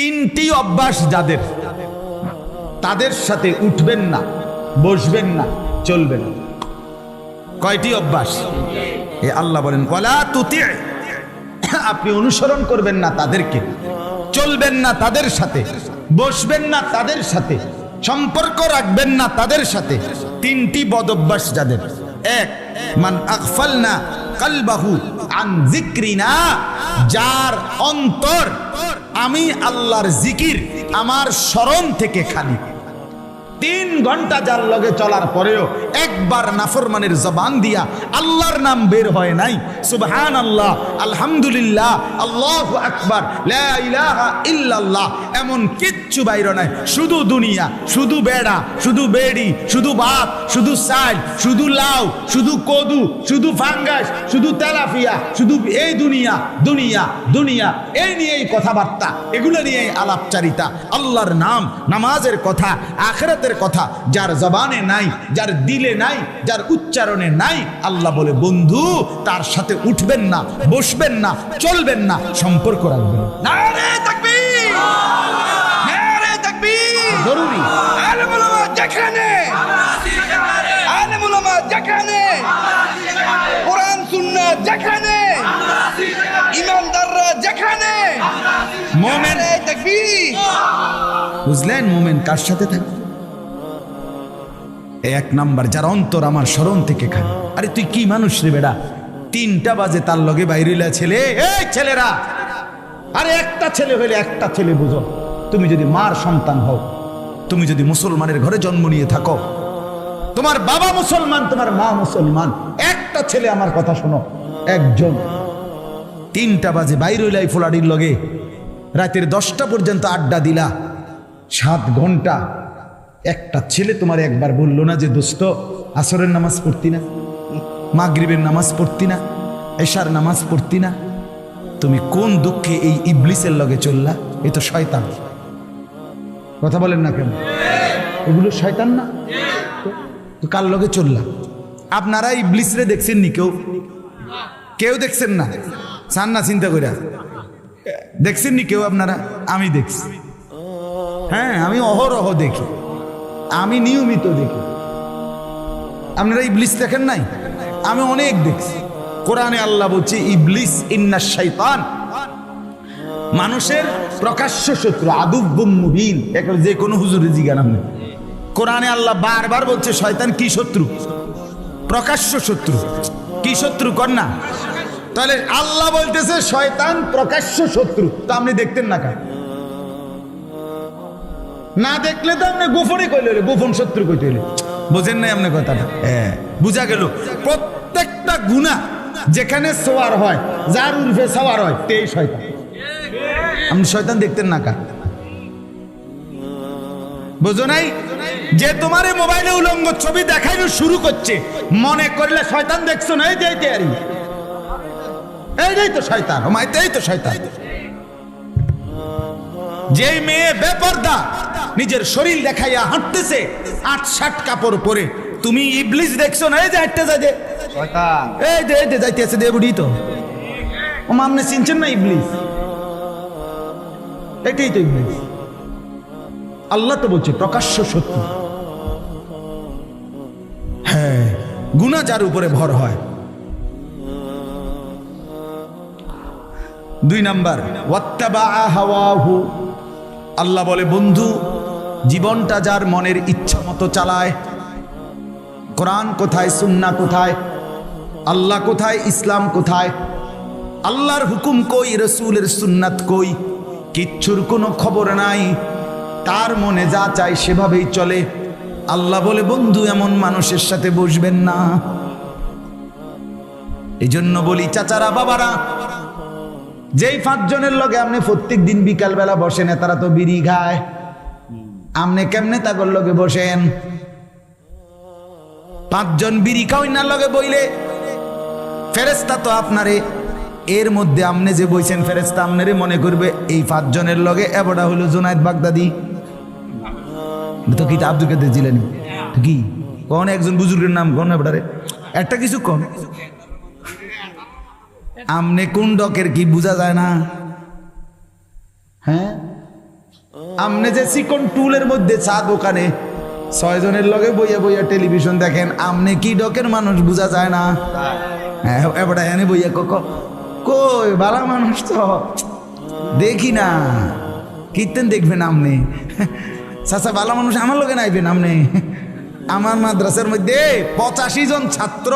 তিনটি অভ্যাস যাদের, তাদের সাথে উঠবেন না, বসবেন না, চলবেন না। কয়টি অভ্যাস? এ আল্লাহ বলেন ওয়ালা তুতি, আপনি অনুসরণ করবেন না তাদেরকে, চলবেন না তাদের সাথে, বসবেন না তাদের সাথে, সম্পর্ক রাখবেন না তাদের সাথে। তিনটি বদ অভ্যাস যাদের। এক, মান আগফালনা কলবাহু আন যিকরিনা, যার অন্তর আমি আল্লাহর জিকির, আমার স্মরণ থেকে খালি। 3 ঘন্টা যার লগে চলার পরেও একবার নাফরমানের জবান দিয়া আল্লাহর নাম বের হয় নাই, সুবহানাল্লাহ, আলহামদুলিল্লাহ, আল্লাহু আকবার, লা ইলাহা ইল্লাল্লাহ, এমন কিচ্ছু বাইর নাই। শুধু দুনিয়া, শুধু বেড়া, শুধু বেড়ি, শুধু ভাত, শুধু চাল, শুধু লাউ, শুধু কদু, শুধু ফাঙ্গাস, শুধু তেলাপিয়া, শুধু এই দুনিয়া দুনিয়া দুনিয়া, এই নিয়েই কথাবার্তা, এগুলো নিয়েই আলাপচারিতা। আল্লাহর নাম, নামাজের কথা, আখিরাতের কথা যার জবানে নাই, যার দিলে নাই, যার উচ্চারণে নাই, আল্লাহ বলে বন্ধু তার সাথে উঠবেন না, বসবেন না, চলবেন না, সম্পর্ক রাখবেন। নারে তাকবীর, নারে তাকবীর জরুরি। আলেম ওলামা যেখানে, আলেম ওলামা যেখানে, কোরআন সুন্নাহ যেখানে, ইমানদাররা যেখানে, মুমিন তাকবীর। বুঝলেন মুমিন কার সাথে থাকে? 1 নাম্বার, যার অন্তর আমার স্মরণ থেকে খালি। আরে তুই কি মানুষ রে বেড়া, 3টা বাজে তার লগে বাইরিলা ছেলে, এই ছেলেরা, আরে একটা ছেলে হইলে একটা ছেলে বুঝো। তুমি যদি মার সন্তান হও, তুমি যদি মুসলমানের ঘরে জন্ম নিয়ে থাকো, তোমার বাবা মুসলমান, তোমার মা মুসলমান, একটা ছেলে, আমার কথা শোনো, একজন 3টা বাজে বাইরিলাই ফোলাডির লগে রাতের 10টা পর্যন্ত আড্ডা দিলা, 7 ঘন্টা, একটা ছেলে তোমার একবার বললো না যে দোস্ত আসরের নামাজ পড়তি না, মাগরিবের নামাজ পড়তি না, এশার নামাজ পড়তি না? তুমি কোন দুঃখে এই ইবলিসের লগে চললা? এ তো শয়তান। কথা বলেন না কেন? এগুলো শয়তান না? তো কার লগে চললা? আপনারা ইবলিসরে দেখছেন নি? কেউ দেখছেন না? চান না চিন্তা করে দেখছেন নি কেউ আপনারা? আমি দেখছি, হ্যাঁ, আমি অহরহ দেখি, আমি নিয়মিত দেখি। আপনারা ইবলিস দেখেন নাই? আমি অনেক দেখছি। কোরআনে আল্লাহ বলছে ইবলিস ইন্নাশ শাইতান, মানুষের প্রকাশ্য শত্রু, আদুব্বুম মুবিন। এখন যে কোনো হুজুরে জিজ্ঞাসা নেই, কোরআনে আল্লাহ বারবার বলছে শয়তান কি শত্রু? প্রকাশ্য শত্রু। কি শত্রু কর না? তাহলে আল্লাহ বলতেছে শয়তান প্রকাশ্য শত্রু, তো আপনি দেখতেন না কেন? না দেখলে তো আপনি গোপনে কইলে, গোপন শত্রু কইতে হইলে। বোঝেন নাই আপনি কথাটা? হ্যাঁ, বুঝা গেল। প্রত্যেকটা গুনাহ যেখানে সওয়ার হয়, যার উর্ফে সওয়ার হয়, তেই শয়তান। আপনি শয়তান দেখতেন না কেন? বুঝো নাই? যে তোমার মোবাইলে উলঙ্গ ছবি দেখাইনো শুরু করছে, মনে করলে শয়তান দেখছো না? এই এইটাই তো শয়তান, ও মাইতেই তো শয়তান। যে মেয়ে বেপরদা নিজের শরীর দেখাইয়া হাঁটতেছে 8-7 কাপড় পরে, তুমি ইবলিস দেখছো না? এই যে হাঁটতে যায় যে শয়তান, এই যে যাইতেছে দে বুড়ি, তো ও আপনি চিনছেন না ইবলিস? এটাই তো ইবলিস। আল্লাহ তো বলছে প্রকাশ্য শত্রু। হ্যাঁ, গুনাহ যার উপরে ভর হয়। 2 নাম্বার, ওয়াত্তাবা হাওয়াহু, আল্লাহ বলে বন্ধু জীবনটা যার মনের ইচ্ছা মতো চালায়। কোরআন কোথায়, সুন্নাহ কোথায়, আল্লাহ কোথায়, ইসলাম কোথায়, আল্লাহর হুকুম কই, রাসূলের সুন্নাত কই, কিচ্ছুর কোনো খবর নাই। তার মনে যা চায় সেভাবেই চলে। আল্লাহ বলে বন্ধু এমন মানুষের সাথে বসবেন না। এই জন্য বলি চাচারা, বাবারা, যেই 5 জনের লগে আপনি প্রত্যেক দিন বিকাল বেলা বসেন, তারা তো বিড়ি খায়, আপনি কেমনে তাগর লগে বসেন? 5 জন বিড়ি খাওয়াই না লগে বইলে ফেরেশতা তো আপনারে, এর মধ্যে আপনি যে বইছেন ফেরেশতা আপনারে মনে করবে এই 5 জনের লগে এবড়া হলো জুনায়েদ বাগদাদি, তো কি আব্দুল কাদের জিলানী, তো কি কোন একজন বুজুর্গের নাম কোন এবড়ারে, একটা কিছু কোন আমনে কোন ডকের কি বোঝা যায় না? হ্যাঁ, আমনে যে চিকন টুলের মধ্যে চা দোকানে 6 জনের লগে বইয়া বইয়া টেলিভিশন দেখেন, আমনে কি ডকের মানুষ বোঝা যায় না? হ্যাঁ এবারে এনে বইয়া কই ভালো মানুষ তো দেখি না, কীর্তন দেখবেন আমনে? চাচা ভালো মানুষ আমার লগে নাইবেন আমনে? আমার মাদ্রাসার মধ্যে 85 জন ছাত্র